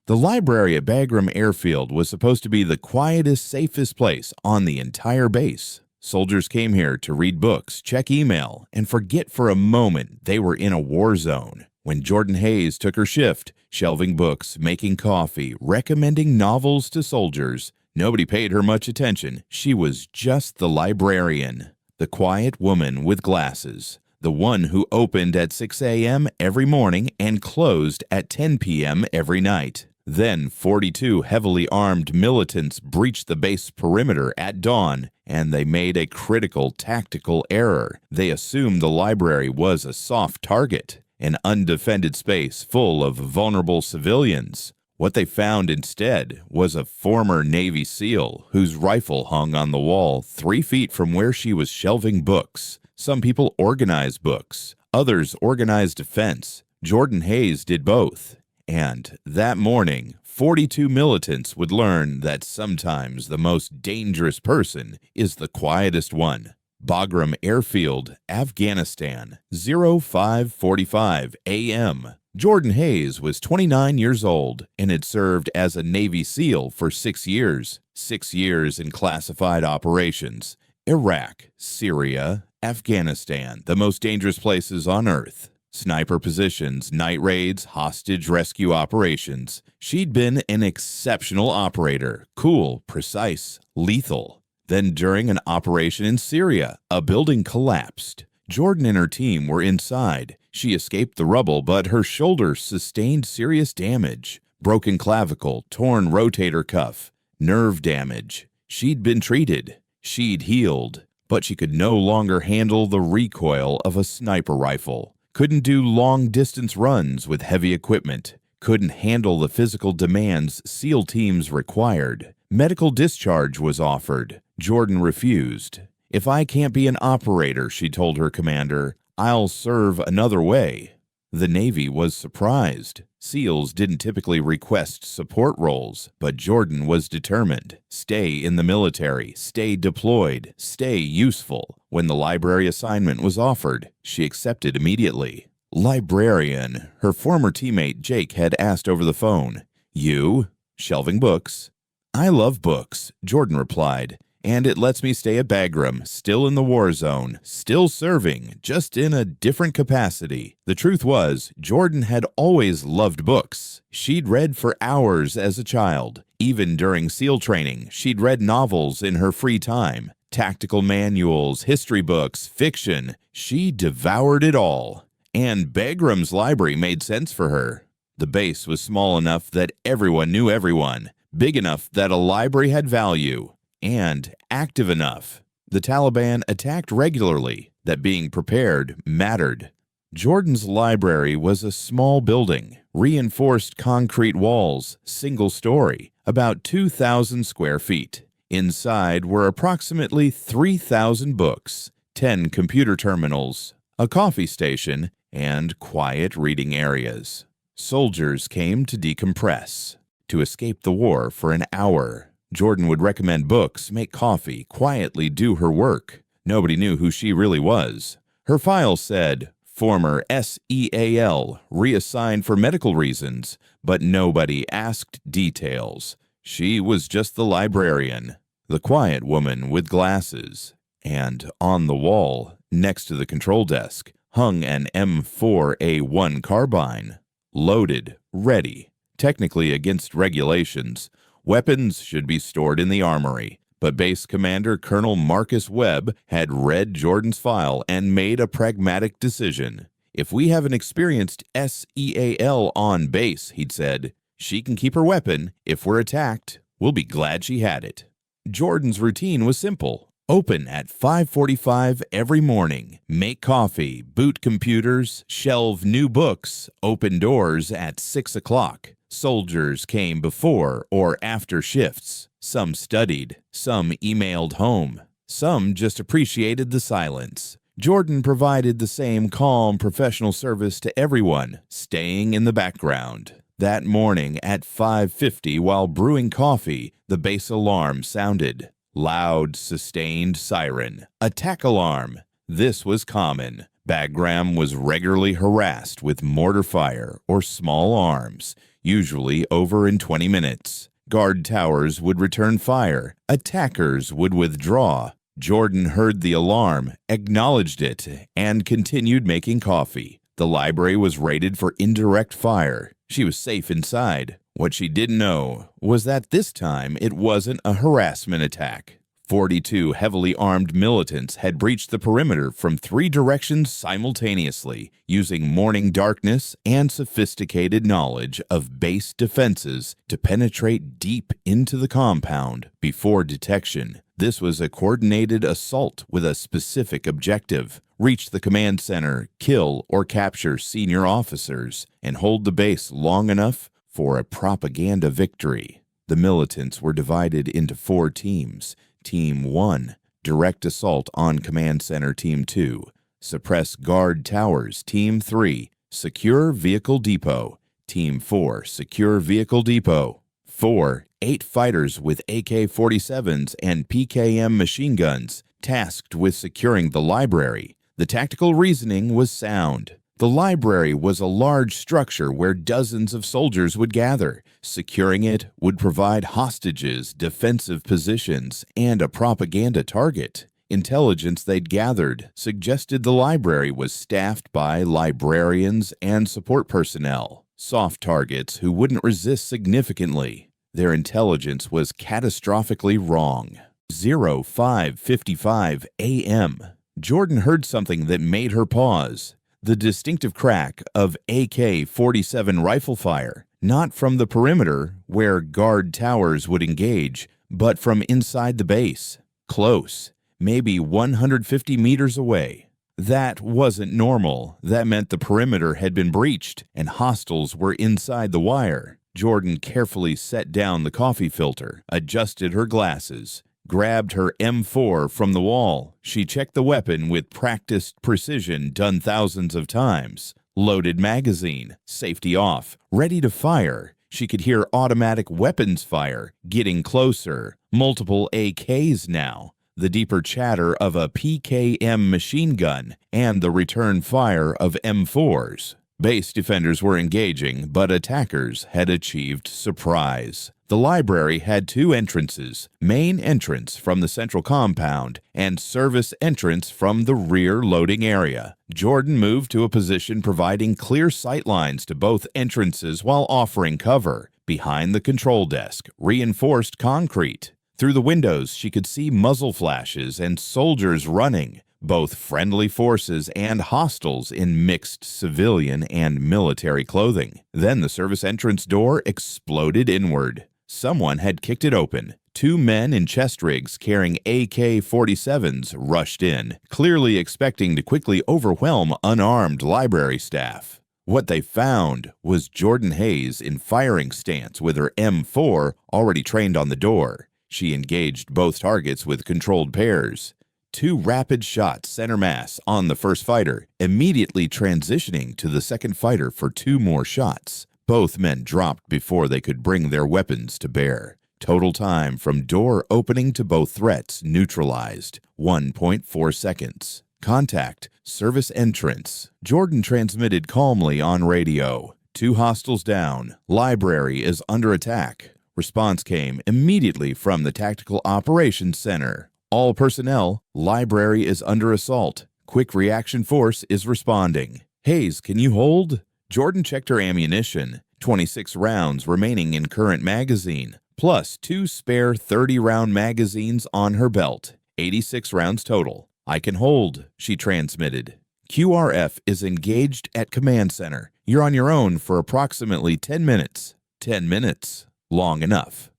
The library at Bagram Airfield was supposed to be the quietest, safest place on the entire base. Soldiers came here to read books, check email, and forget for a moment they were in a war zone. When Jordan Hayes took her shift, shelving books, making coffee, recommending novels to soldiers, nobody paid her much attention. She was just the librarian, the quiet woman with glasses, the one who opened at 6 a.m. every morning and closed at 10 p.m. every night. Then 42 heavily armed militants breached the base perimeter at dawn, and they made a critical tactical error. They assumed the library was a soft target, an undefended space full of vulnerable civilians. What they found instead was a former Navy SEAL whose rifle hung on the wall 3 feet from where she was shelving books. Some people organized books, others organized defense. Jordan Hayes did both. And that morning, 42 militants would learn that sometimes the most dangerous person is the quietest one. Bagram Airfield, Afghanistan, 05:45 a.m. Jordan Hayes was 29 years old and had served as a Navy SEAL for 6 years. 6 years in classified operations. Iraq, Syria, Afghanistan, the most dangerous places on Earth. Sniper positions, night raids, hostage rescue operations. She'd been an exceptional operator, cool, precise, lethal. Then during an operation in Syria, a building collapsed. Jordan and her team were inside. She escaped the rubble, but her shoulder sustained serious damage. Broken clavicle, torn rotator cuff, nerve damage. She'd been treated. She'd healed, but she could no longer handle the recoil of a sniper rifle. Couldn't do long-distance runs with heavy equipment. Couldn't handle the physical demands SEAL teams required. Medical discharge was offered. Jordan refused. "If I can't be an operator," she told her commander, "I'll serve another way." The Navy was surprised. SEALs didn't typically request support roles, but Jordan was determined. Stay in the military, stay deployed, stay useful. When the library assignment was offered, she accepted immediately. "Librarian," her former teammate Jake had asked over the phone. "You?" "Shelving books." "I love books," Jordan replied. "And it lets me stay at Bagram, still in the war zone, still serving, just in a different capacity." The truth was, Jordan had always loved books. She'd read for hours as a child. Even during SEAL training, she'd read novels in her free time. Tactical manuals, history books, fiction. She devoured it all. And Bagram's library made sense for her. The base was small enough that everyone knew everyone, big enough that a library had value, and active enough. The Taliban attacked regularly, that being prepared mattered. Jordan's library was a small building, reinforced concrete walls, single story, about 2,000 square feet. Inside were approximately 3,000 books, 10 computer terminals, a coffee station, and quiet reading areas. Soldiers came to decompress, to escape the war for an hour. Jordan would recommend books, make coffee, quietly do her work. Nobody knew who she really was. Her file said, "Former SEAL, reassigned for medical reasons," but nobody asked details. She was just the librarian, the quiet woman with glasses. And on the wall, next to the control desk, hung an M4A1 carbine, loaded, ready, technically against regulations. Weapons should be stored in the armory, but Base Commander Colonel Marcus Webb had read Jordan's file and made a pragmatic decision. "If we have an experienced SEAL on base," he'd said, "she can keep her weapon. If we're attacked, we'll be glad she had it." Jordan's routine was simple. Open at 5:45 every morning, make coffee, boot computers, shelve new books, open doors at 6 o'clock. Soldiers came before or after shifts. Some studied, some emailed home, some just appreciated the silence. Jordan provided the same calm professional service to everyone, staying in the background. That morning at 5:50, while brewing coffee, the base alarm sounded. Loud, sustained siren. Attack alarm. This was common. Bagram was regularly harassed with mortar fire or small arms. usually over in 20 minutes. Guard towers would return fire. Attackers would withdraw. Jordan heard the alarm, acknowledged it, and continued making coffee. The library was rated for indirect fire. She was safe inside. What she didn't know was that this time it wasn't a harassment attack. 42 heavily armed militants had breached the perimeter from 3 directions simultaneously, using morning darkness and sophisticated knowledge of base defenses to penetrate deep into the compound before detection. This was a coordinated assault with a specific objective: reach the command center, kill or capture senior officers, and hold the base long enough for a propaganda victory. The militants were divided into 4 teams. Team 1, direct assault on Command Center. Team 2, suppress guard towers. Team 3, secure vehicle depot. Team 4, secure vehicle depot. 4, 8 fighters with AK-47s and PKM machine guns, tasked with securing the library. The tactical reasoning was sound. The library was a large structure where dozens of soldiers would gather. Securing it would provide hostages, defensive positions, and a propaganda target. Intelligence they'd gathered suggested the library was staffed by librarians and support personnel, soft targets who wouldn't resist significantly. Their intelligence was catastrophically wrong. 05:55 a.m. Jordan heard something that made her pause. The distinctive crack of AK-47 rifle fire, not from the perimeter where guard towers would engage, but from inside the base. Close, maybe 150 meters away. That wasn't normal. That meant the perimeter had been breached and hostiles were inside the wire. Jordan carefully set down the coffee filter, adjusted her glasses, grabbed her M4 from the wall. She checked the weapon with practiced precision done thousands of times. Loaded magazine, safety off, ready to fire. She could hear automatic weapons fire, getting closer. Multiple AKs now. The deeper chatter of a PKM machine gun and the return fire of M4s. Base defenders were engaging, but attackers had achieved surprise. The library had 2 entrances, main entrance from the central compound and service entrance from the rear loading area. Jordan moved to a position providing clear sight lines to both entrances while offering cover. Behind the control desk, reinforced concrete. Through the windows, she could see muzzle flashes and soldiers running, both friendly forces and hostiles in mixed civilian and military clothing. Then the service entrance door exploded inward. Someone had kicked it open. 2 men in chest rigs carrying AK-47s rushed in, clearly expecting to quickly overwhelm unarmed library staff. What they found was Jordan Hayes in firing stance with her M4 already trained on the door. She engaged both targets with controlled pairs. 2 rapid shots center mass on the first fighter, immediately transitioning to the second fighter for 2 more shots. Both men dropped before they could bring their weapons to bear. Total time from door opening to both threats neutralized, 1.4 seconds. Contact, service entrance. Jordan transmitted calmly on radio. 2 hostiles down. Library is under attack. Response came immediately from the Tactical Operations Center. All personnel, library is under assault. Quick reaction force is responding. Hayes, can you hold? Jordan checked her ammunition. 26 rounds remaining in current magazine, plus 2 spare 30-round magazines on her belt. 86 rounds total. I can hold, she transmitted. QRF is engaged at command center. You're on your own for approximately 10 minutes. 10 minutes. Long enough.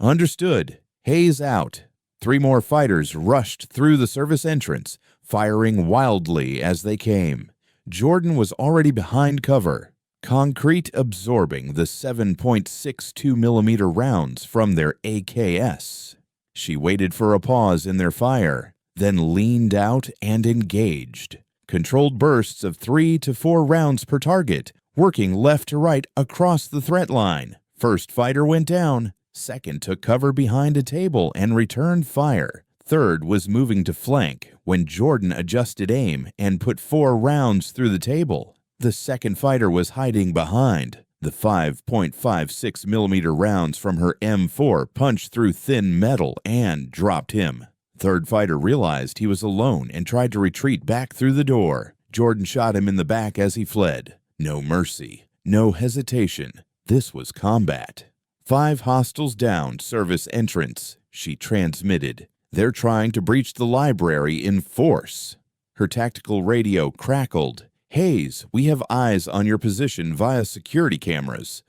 Understood. Hayes out. 3 more fighters rushed through the service entrance, firing wildly as they came. Jordan was already behind cover, concrete absorbing the 7.62 millimeter rounds from their AKS. She waited for a pause in their fire, then leaned out and engaged. Controlled bursts of 3 to 4 rounds per target, working left to right across the threat line. First fighter went down. Second took cover behind a table and returned fire. Third was moving to flank when Jordan adjusted aim and put 4 rounds through the table. The second fighter was hiding behind. The 5.56 millimeter rounds from her M4 punched through thin metal and dropped him. Third fighter realized he was alone and tried to retreat back through the door. Jordan shot him in the back as he fled. No mercy, no hesitation. This was combat. 5 hostiles down, service entrance, she transmitted. They're trying to breach the library in force. Her tactical radio crackled. Hayes, we have eyes on your position via security cameras.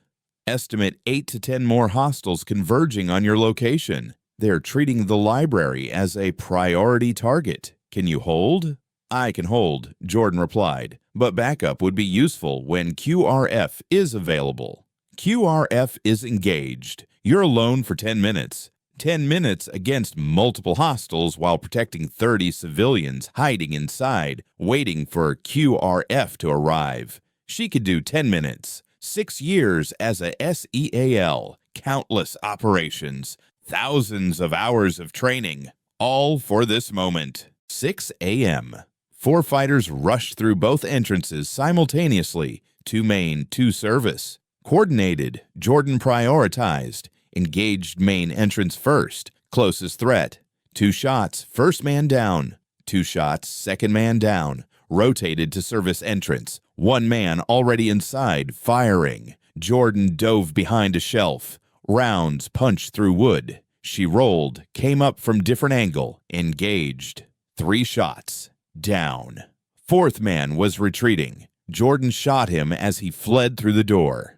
Estimate 8 to 10 more hostiles converging on your location. They're treating the library as a priority target. Can you hold? I can hold, Jordan replied, but backup would be useful when QRF is available. QRF is engaged. You're alone for 10 minutes. 10 minutes against multiple hostiles while protecting 30 civilians hiding inside, waiting for QRF to arrive. She could do 10 minutes. 6 years as a SEAL. Countless operations. Thousands of hours of training. All for this moment. 6 a.m. 4 fighters rushed through both entrances simultaneously. 2 main, 2 service. Coordinated, Jordan prioritized. Engaged main entrance first, closest threat. 2 shots, first man down. 2 shots, second man down. Rotated to service entrance. 1 man already inside, firing. Jordan dove behind a shelf. Rounds punched through wood. She rolled, came up from different angle, engaged. 3 shots, down. 4th man was retreating. Jordan shot him as he fled through the door.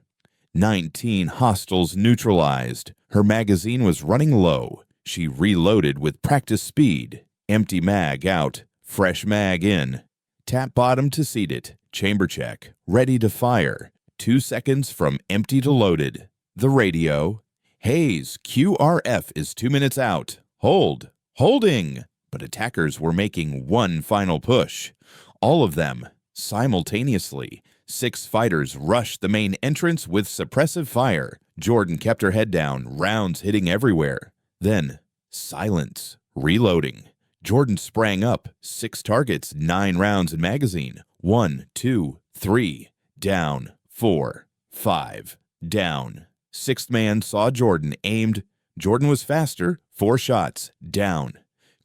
19 hostiles neutralized. Her magazine was running low. She reloaded with practice speed. Empty mag out. Fresh mag in. Tap bottom to seat it. Chamber check. Ready to fire. 2 seconds from empty to loaded. The radio. Hayes, QRF is 2 minutes out. Hold. Holding. But attackers were making one final push. All of them simultaneously. 6 fighters rushed the main entrance with suppressive fire. Jordan kept her head down, rounds hitting everywhere. Then, silence. Reloading. Jordan sprang up. 6 targets, 9 rounds in magazine. 1, 2, 3. Down. 4, 5. Down. 6th man saw Jordan, aimed. Jordan was faster. 4 shots. Down.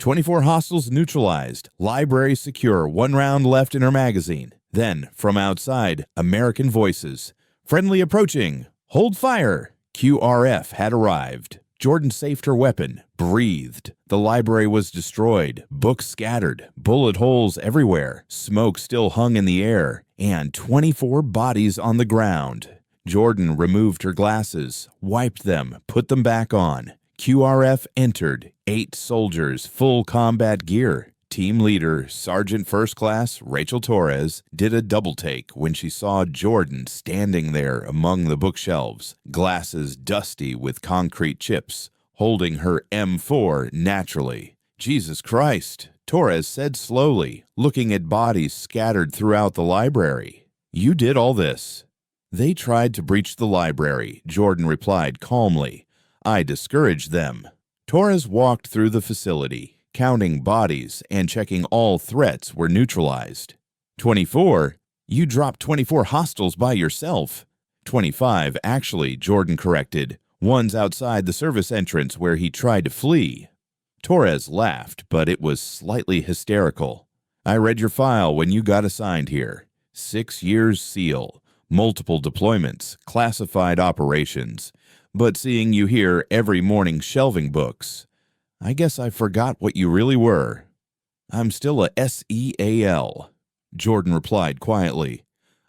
24 hostiles neutralized. Library secure. 1 round left in her magazine. Then, from outside, American voices. Friendly approaching. Hold fire. QRF had arrived. Jordan safed her weapon, breathed. The library was destroyed, books scattered, bullet holes everywhere, smoke still hung in the air, and 24 bodies on the ground. Jordan removed her glasses, wiped them, put them back on. QRF entered, 8 soldiers, full combat gear. Team leader, Sergeant First Class Rachel Torres, did a double take when she saw Jordan standing there among the bookshelves, glasses dusty with concrete chips, holding her M4 naturally. Jesus Christ, Torres said slowly, looking at bodies scattered throughout the library. You did all this. They tried to breach the library, Jordan replied calmly. I discouraged them. Torres walked through the facility, counting bodies and checking all threats were neutralized. 24? You dropped 24 hostiles by yourself. 25, actually, Jordan corrected. One's outside the service entrance where he tried to flee. Torres laughed, but it was slightly hysterical. I read your file when you got assigned here. 6 years SEAL, multiple deployments, classified operations. But seeing you here every morning shelving books, I guess I forgot what you really were. I'm still a SEAL, Jordan replied quietly.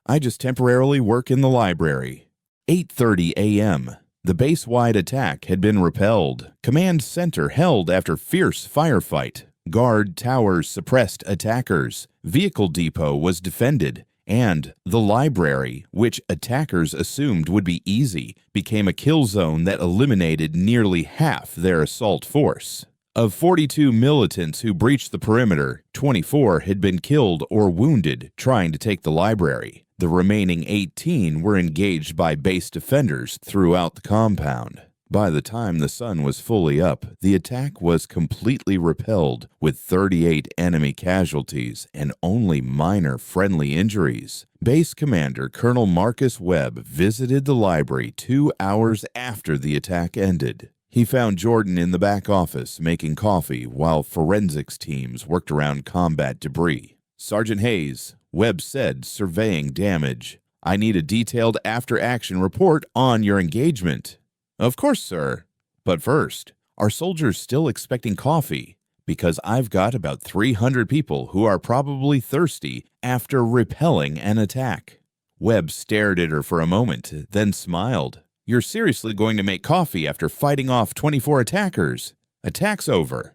I just temporarily work in the library. 8:30 a.m. The base-wide attack had been repelled. Command center held after fierce firefight. Guard towers suppressed attackers. Vehicle depot was defended. And the library, which attackers assumed would be easy, became a kill zone that eliminated nearly half their assault force. Of 42 militants who breached the perimeter, 24 had been killed or wounded trying to take the library. The remaining 18 were engaged by base defenders throughout the compound. By the time the sun was fully up, the attack was completely repelled, with 38 enemy casualties and only minor friendly injuries. Base Commander Colonel Marcus Webb visited the library 2 hours after the attack ended. He found Jordan in the back office making coffee while forensics teams worked around combat debris. "Sergeant Hayes," Webb said, surveying damage, "I need a detailed after-action report on your engagement." "Of course, sir. But first, are soldiers still expecting coffee? Because I've got about 300 people who are probably thirsty after repelling an attack." Webb stared at her for a moment, then smiled. "You're seriously going to make coffee after fighting off 24 attackers? Attack's over.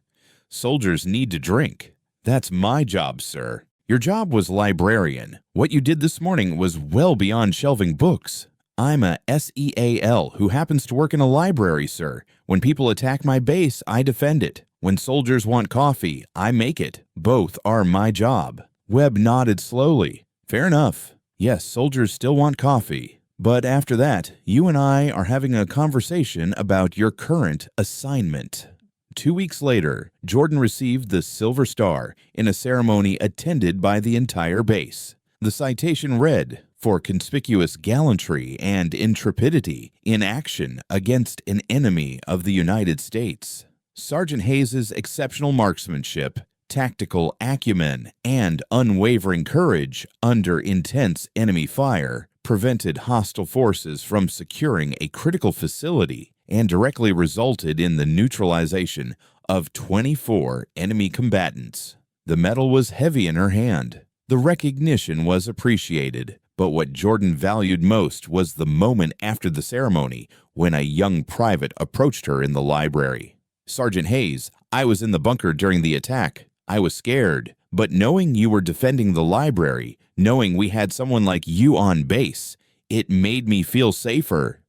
Soldiers need to drink. That's my job, sir. Your job was librarian. What you did this morning was well beyond shelving books. I'm a SEAL who happens to work in a library, sir. When people attack my base, I defend it. When soldiers want coffee, I make it. Both are my job." Webb nodded slowly. "Fair enough. Yes, soldiers still want coffee. But after that, you and I are having a conversation about your current assignment." 2 weeks later, Jordan received the Silver Star in a ceremony attended by the entire base. The citation read, "For conspicuous gallantry and intrepidity in action against an enemy of the United States. Sergeant Hayes's exceptional marksmanship, tactical acumen, and unwavering courage under intense enemy fire prevented hostile forces from securing a critical facility and directly resulted in the neutralization of 24 enemy combatants." The medal was heavy in her hand. The recognition was appreciated, but what Jordan valued most was the moment after the ceremony when a young private approached her in the library. "Sergeant Hayes, I was in the bunker during the attack. I was scared, but knowing you were defending the library, knowing we had someone like you on base, it made me feel safer.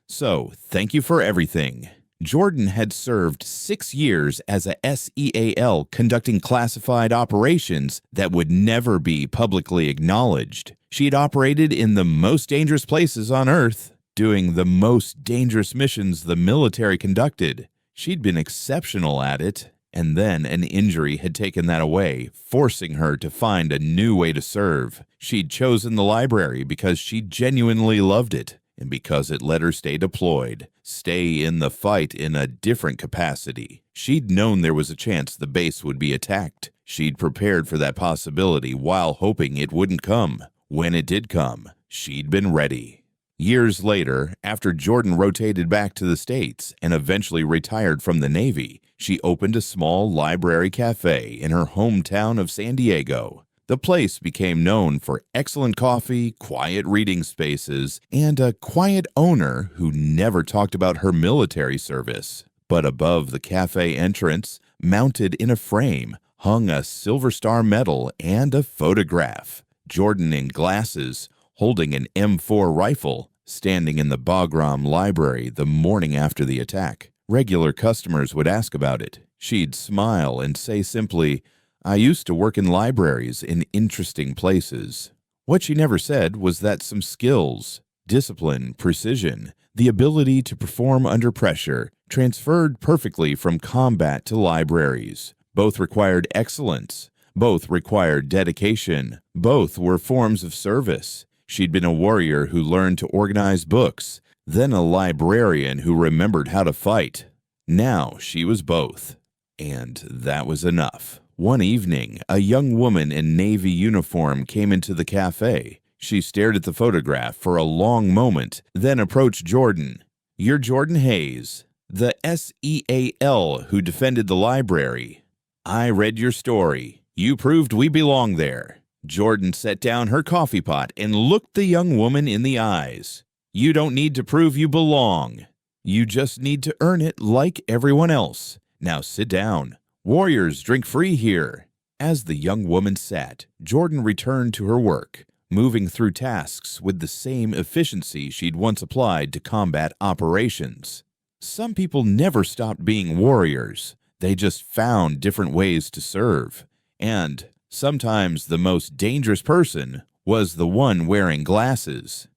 So, thank you for everything." Jordan had served 6 years as a SEAL conducting classified operations that would never be publicly acknowledged. She had operated in the most dangerous places on Earth, doing the most dangerous missions the military conducted. She'd been exceptional at it, and then an injury had taken that away, forcing her to find a new way to serve. She'd chosen the library because she genuinely loved it, and because it let her stay deployed, stay in the fight in a different capacity. She'd known there was a chance the base would be attacked. She'd prepared for that possibility while hoping it wouldn't come. When it did come, she'd been ready. Years later, after Jordan rotated back to the States and eventually retired from the Navy, she opened a small library cafe in her hometown of San Diego. The place became known for excellent coffee, quiet reading spaces, and a quiet owner who never talked about her military service. But above the cafe entrance, mounted in a frame, hung a Silver Star medal and a photograph. Jordan in glasses, holding an M4 rifle, standing in the Bagram library the morning after the attack. Regular customers would ask about it. She'd smile and say simply, "I used to work in libraries in interesting places." What she never said was that some skills, discipline, precision, the ability to perform under pressure, transferred perfectly from combat to libraries. Both required excellence. Both required dedication. Both were forms of service. She'd been a warrior who learned to organize books, then a librarian who remembered how to fight. Now she was both. And that was enough. One evening, a young woman in Navy uniform came into the cafe. She stared at the photograph for a long moment, then approached Jordan. "You're Jordan Hayes, the SEAL who defended the library. I read your story. You proved we belong there." Jordan set down her coffee pot and looked the young woman in the eyes. "You don't need to prove you belong. You just need to earn it like everyone else. Now sit down. Warriors drink free here." As the young woman sat, Jordan returned to her work, moving through tasks with the same efficiency she'd once applied to combat operations. Some people never stopped being warriors. They just found different ways to serve. And sometimes the most dangerous person was the one wearing glasses.